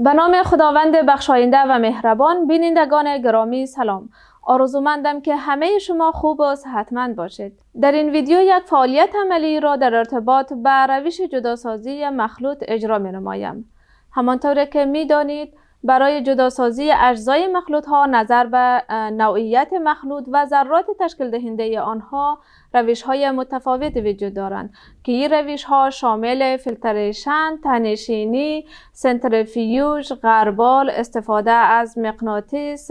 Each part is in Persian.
به نام خداوند بخشاینده و مهربان. بینندگان گرامی سلام. آرزومندم که همه شما خوب و صحتمند باشید. در این ویدیو یک فعالیت عملی را در ارتباط به روش جداسازی مخلوط اجرا می نمایم. همانطور که می دانید برای جداسازی اجزای مخلوط ها نظر به نوعیت مخلوط و ذرات تشکیل دهنده آنها روش های متفاوت وجود دارند که این روش ها شامل فیلتریشن، ته‌نشینی، سنتریفیوژ، غربال، استفاده از مغناطیس،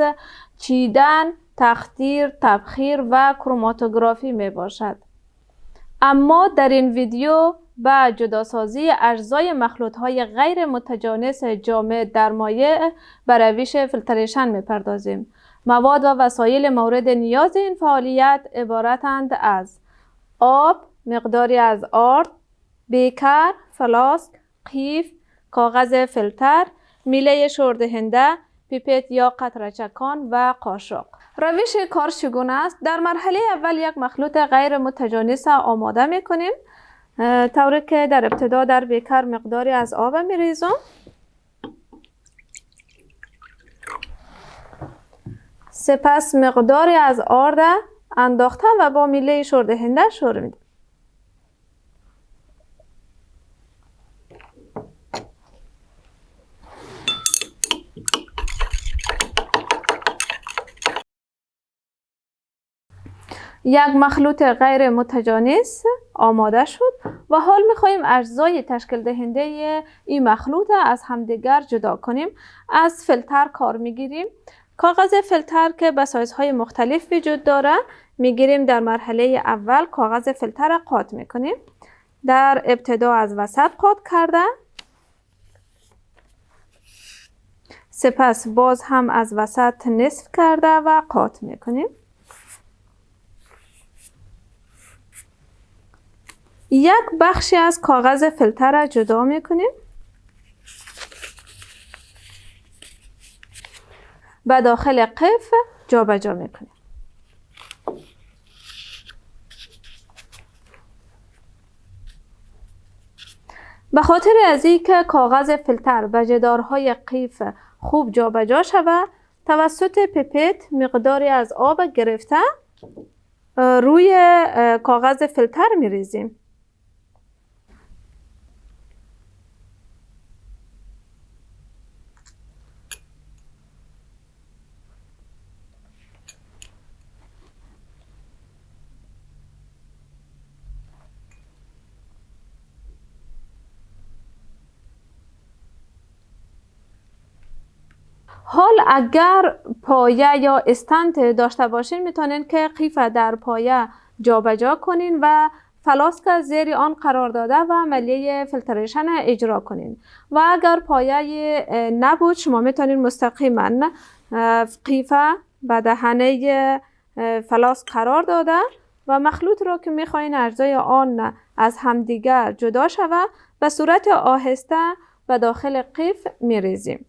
چیدن، تخدیر، تبخیر و کروماتوگرافی می باشد. اما در این ویدیو به جداسازی اجزای مخلوط های غیر متجانس جامد در مایع به روش فیلتریشن می پردازیم. مواد و وسایل مورد نیاز این فعالیت عبارتند از آب، مقداری از آرد، بیکر، فلاسک، قیف، کاغذ فیلتر، میله شوردهنده، پیپت یا قطره‌چکان و قاشق. روش کار چگونه است؟ در مرحله اول یک مخلوط غیر متجانس آماده می کنیم، طوری که در ابتدا در بیکر مقداری از آب می ریزم. سپس مقداری از آرد انداخته و با میله شوردهنده شور می دهم. یک مخلوط غیر متجانس آماده شد و حال می‌خواهیم اجزای تشکیل دهنده این مخلوط از همدیگر جدا کنیم. از فیلتر کار می‌گیریم. کاغذ فیلتر که به سایزهای مختلف وجود داره می‌گیریم. در مرحله اول کاغذ فیلتر را قات می‌کنیم. در ابتدا از وسط قات کرده، سپس باز هم از وسط نصف کرده و قات می‌کنیم. یک بخشی از کاغذ فیلتر را جدا می کنیم و داخل قیف جابجا می کنیم. به خاطر از اینکه کاغذ فیلتر و جدارهای قیف خوب جابجا شود، توسط پیپت مقداری از آب گرفته روی کاغذ فیلتر می ریزیم. حال اگر پایه یا استند داشته باشین میتونین که قیف در پایه جابجا کنین و فلاسک زیر آن قرار داده و عملیه فیلتریشن اجرا کنین. و اگر پایه نبود شما میتونین مستقیما قیف به دهنه فلاسک قرار داده و مخلوط را که میخواین اجزای آن از همدیگر جدا شود به صورت آهسته به داخل قیف میریزیم.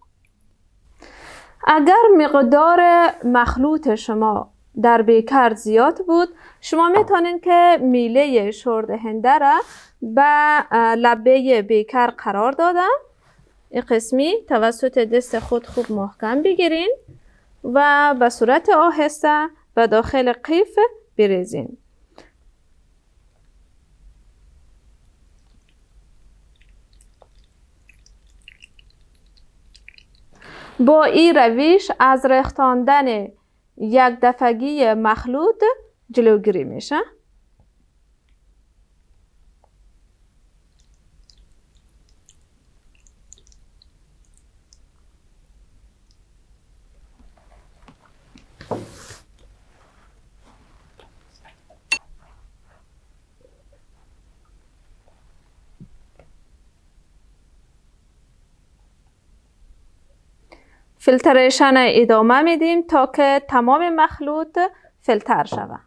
اگر مقدار مخلوط شما در بیکر زیاد بود، شما میتونین که میله شوردهنده را به لبه بیکر قرار دادن. این قسمی توسط دست خود خوب محکم بگیرین و به صورت آهسته به داخل قیف بریزین. با این روش از ریختاندن یک دفعگی مخلوط جلوگیری میشه. فیلتریشن ادامه میدیم تا که تمام مخلوط فیلتر شود.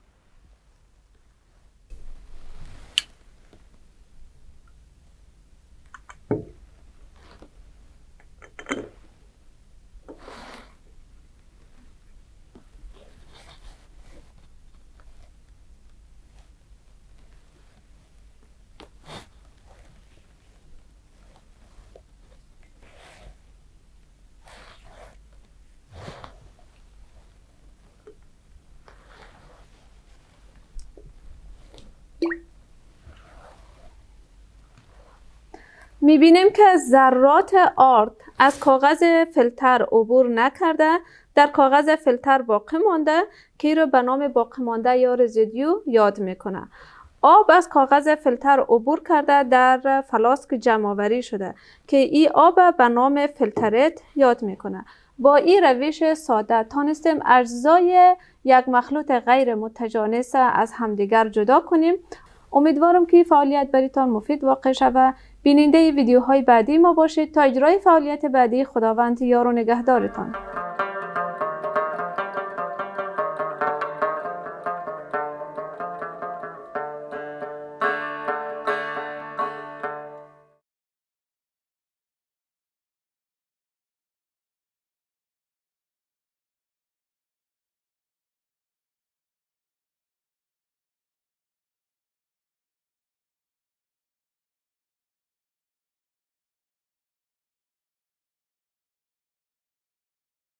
میبینیم که ذرات آرد از کاغذ فیلتر عبور نکرده، در کاغذ فیلتر باقی مانده که این رو به نام باقی مانده یا رزیدیو یاد میکنه. آب از کاغذ فیلتر عبور کرده در فلاسک جمع آوری شده که این آب به نام فیلترات یاد میکنه. با این روش ساده تانستیم اجزای یک مخلوط غیر متجانس از همدیگر جدا کنیم. امیدوارم که فعالیت برایتان مفید واقع شود. بیننده ویدیوهای بعدی ما باشید. تا اجرای فعالیت بعدی خداوند یار و نگهدارتان.